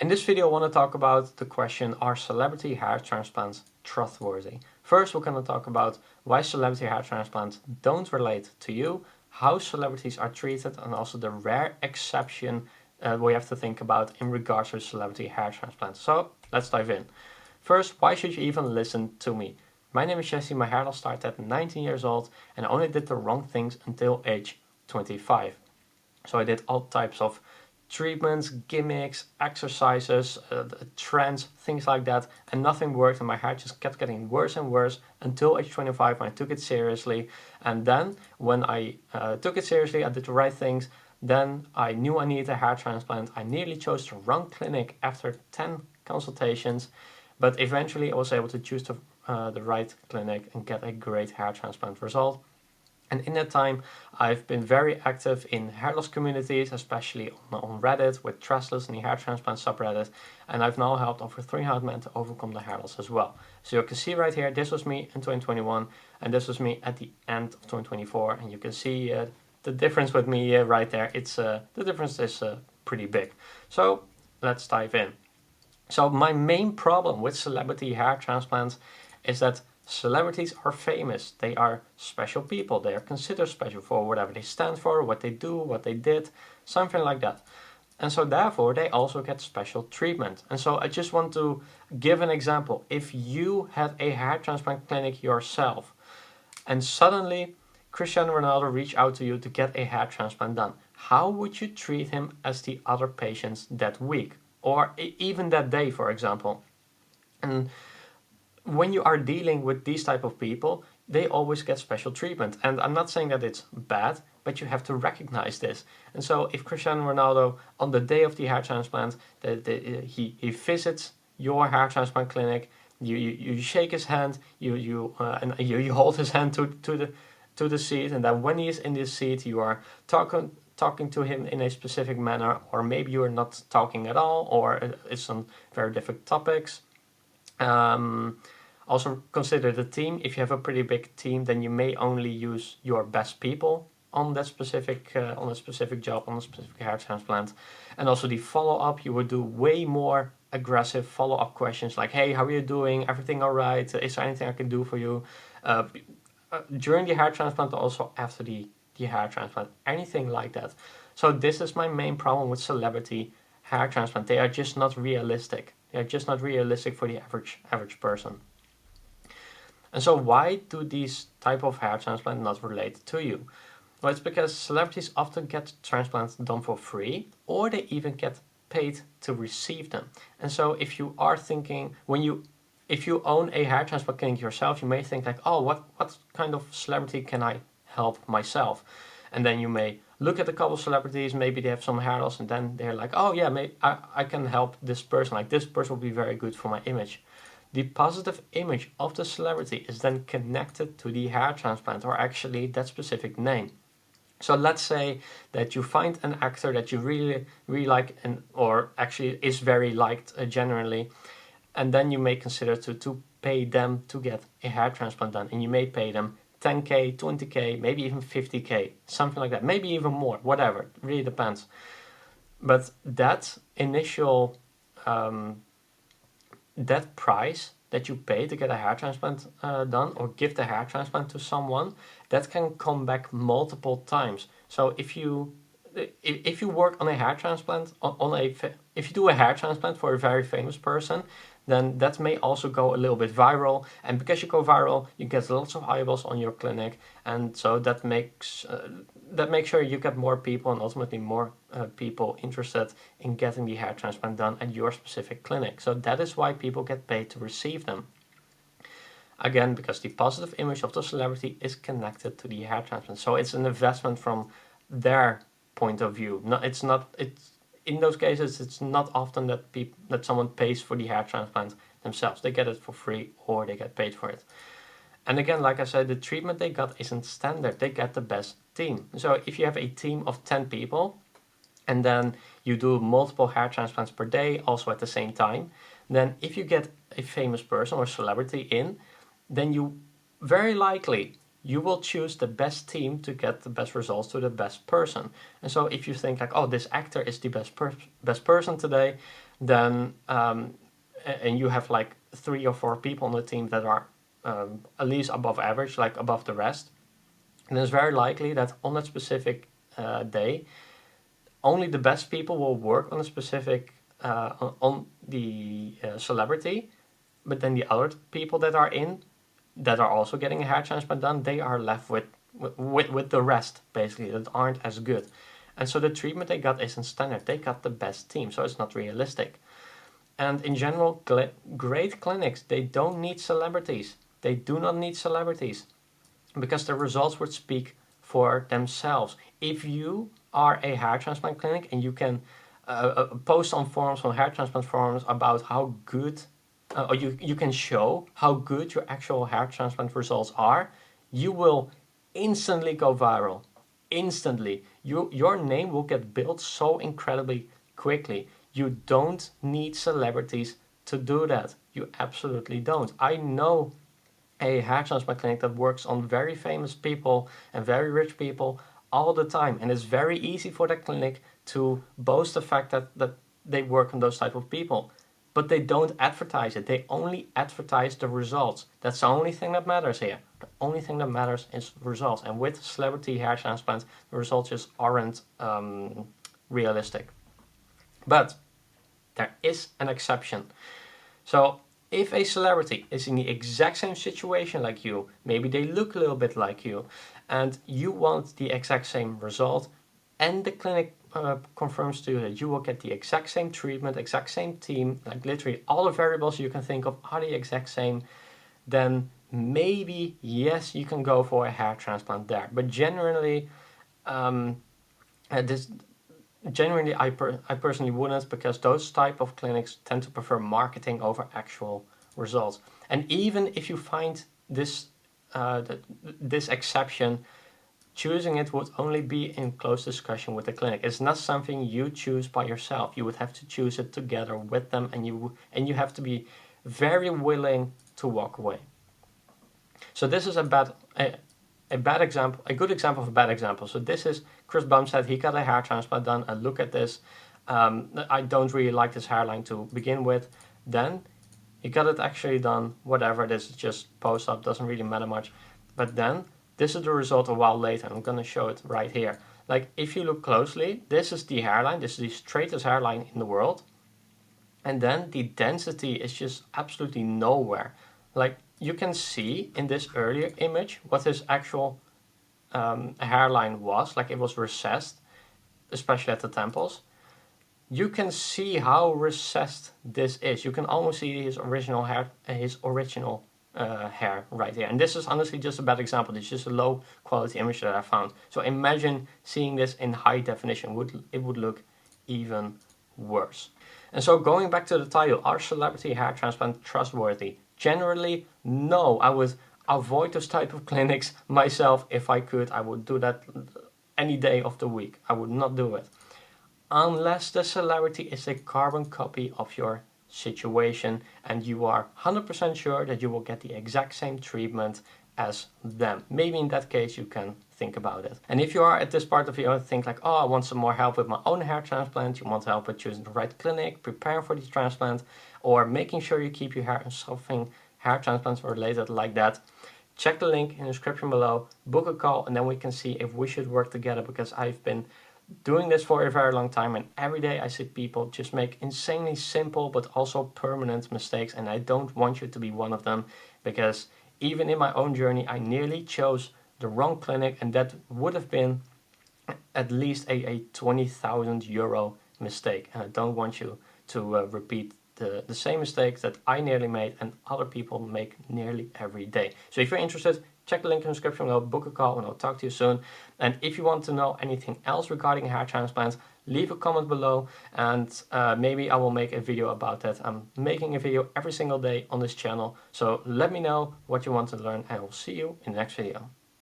In this video, I want to talk about the question, are celebrity hair transplants trustworthy? First, we're going to talk about why celebrity hair transplants don't relate to you, how celebrities are treated, and also the rare exception we have to think about in regards to celebrity hair transplants. So let's dive in. First, why should you even listen to me? My name is Jesse, my hair loss started at 19 years old and I only did the wrong things until age 25. So I did all types of treatments, gimmicks, exercises, trends, things like that, and nothing worked, and my hair just kept getting worse and worse until age 25 when I took it seriously. And then when I took it seriously, I did the right things. Then I knew I needed a hair transplant. I nearly chose the wrong clinic after 10 consultations, but eventually I was able to choose the right clinic and get a great hair transplant result. And in that time, I've been very active in hair loss communities, especially on Reddit with Trustless and the hair transplant subreddit. And I've now helped over 300 men to overcome the hair loss as well. So you can see right here, this was me in 2021, and this was me at the end of 2024. And you can see the difference with me right there. It's the difference is pretty big. So let's dive in. So my main problem with celebrity hair transplants is that celebrities are famous. They are special people. They are considered special for whatever they stand for, what they do, what they did, something like that. And so therefore they also get special treatment. And so I just want to give an example. If you had a hair transplant clinic yourself and suddenly Cristiano Ronaldo reached out to you to get a hair transplant done, how would you treat him as the other patients that week or even that day, for example? And when you are dealing with these type of people, they always get special treatment. And I'm not saying that it's bad, but you have to recognize this. And so if Cristiano Ronaldo, on the day of the hair transplant, he visits your hair transplant clinic, you shake his hand, you hold his hand to the seat, and then when he is in this seat, you are talking to him in a specific manner, or maybe you are not talking at all, or it's on very different topics. Also consider the team. If you have a pretty big team, then you may only use your best people on that specific job, on a specific hair transplant. And also the follow-up, you would do way more aggressive follow-up questions like, hey, how are you doing? Everything all right? Is there anything I can do for you? During the hair transplant, also after the hair transplant, anything like that. So this is my main problem with celebrity hair transplant. They are just not realistic. They are just not realistic for the average person. And so why do these type of hair transplants not relate to you? Well, it's because celebrities often get transplants done for free, or they even get paid to receive them. And so if you are thinking, if you own a hair transplant clinic yourself, you may think like, oh, what kind of celebrity can I help myself? And then you may look at a couple of celebrities, maybe they have some hair loss, and then they're like, oh yeah, maybe I can help this person. Like, this person will be very good for my image. The positive image of the celebrity is then connected to the hair transplant, or actually that specific name. So let's say that you find an actor that you really like, or actually is very liked generally, and then you may consider to pay them to get a hair transplant done, and you may pay them 10k, 20k, maybe even 50k, something like that, maybe even more, whatever, it really depends. But that initial that price that you pay to get a hair transplant done, or give the hair transplant to someone, that can come back multiple times. So if you work on a hair transplant, if you do a hair transplant for a very famous person, then that may also go a little bit viral. And because you go viral, you get lots of eyeballs on your clinic, and so that makes sure you get more people, and ultimately more people interested in getting the hair transplant done at your specific clinic. So that is why people get paid to receive them. Again, because the positive image of the celebrity is connected to the hair transplant. So it's an investment from their point of view. No, it's not. It's in those cases, it's not often that someone pays for the hair transplant themselves. They get it for free, or they get paid for it. And again, like I said, the treatment they got isn't standard. They get the best team. So if you have a team of 10 people, and then you do multiple hair transplants per day, also at the same time, then if you get a famous person or celebrity in, then you very likely you will choose the best team to get the best results to the best person. And so if you think like, oh, this actor is the best person today, then and you have like 3 or 4 people on the team that are at least above average, like above the rest, and it's very likely that on that specific day, only the best people will work on a specific on the celebrity, but then the other people that are in that are also getting a hair transplant done, they are left with the rest basically that aren't as good, and so the treatment they got isn't standard. They got the best team, so it's not realistic. And in general, great clinics, they don't need celebrities. They do not need celebrities because the results would speak for themselves. If you are a hair transplant clinic and you can post on forums, on hair transplant forums, about how good, or you can show how good your actual hair transplant results are, you will instantly go viral. Instantly. Your name will get built so incredibly quickly. You don't need celebrities to do that. You absolutely don't. I know a hair transplant clinic that works on very famous people and very rich people all the time, and it's very easy for that clinic to boast the fact that they work on those type of people, but they don't advertise it. They only advertise the results. That's the only thing that matters here. The only thing that matters is results, and with celebrity hair transplants, the results just aren't realistic. But there is an exception. So if a celebrity is in the exact same situation like you, maybe they look a little bit like you, and you want the exact same result, and the clinic confirms to you that you will get the exact same treatment, exact same team, like literally all the variables you can think of are the exact same, then maybe yes, you can go for a hair transplant there. But generally, this generally I personally wouldn't, because those type of clinics tend to prefer marketing over actual results. And even if you find this this exception, choosing it would only be in close discussion with the clinic. It's not something you choose by yourself. You would have to choose it together with them, and you have to be very willing to walk away. So this is a bad example, a good example of a bad example. So this is Chris Bumstead. He got a hair transplant done, and look at this. I don't really like this hairline to begin with. Then he got it actually done. Whatever, this is just post up, doesn't really matter much. But then this is the result a while later. I'm gonna show it right here. Like if you look closely, this is the hairline. This is the straightest hairline in the world. And then the density is just absolutely nowhere. Like you can see in this earlier image what his actual hairline was, like it was recessed, especially at the temples. You can see how recessed this is. You can almost see his original hair, hair right here. And this is honestly just a bad example. It's just a low quality image that I found. So imagine seeing this in high definition. It would look even worse. And so going back to the title, are celebrity hair transplant trustworthy? Generally, no. I would avoid those type of clinics myself if I could. I would do that any day of the week. I would not do it. Unless the celebrity is a carbon copy of your situation and you are 100% sure that you will get the exact same treatment as them. Maybe in that case you can think about it. And if you are at this part of your think like, oh, I want some more help with my own hair transplant, you want help with choosing the right clinic, preparing for the transplant, or making sure you keep your hair and something hair transplants related like that, check the link in the description below, book a call, and then we can see if we should work together, because I've been doing this for a very long time, and every day I see people just make insanely simple but also permanent mistakes, and I don't want you to be one of them, because even in my own journey I nearly chose the wrong clinic, and that would have been at least a 20,000 euro mistake, and I don't want you to repeat the same mistakes that I nearly made and other people make nearly every day. So if you're interested, check the link in the description below, book a call, and I'll talk to you soon. And if you want to know anything else regarding hair transplants, leave a comment below, and maybe I will make a video about that. I'm making a video every single day on this channel, so let me know what you want to learn, and I will see you in the next video.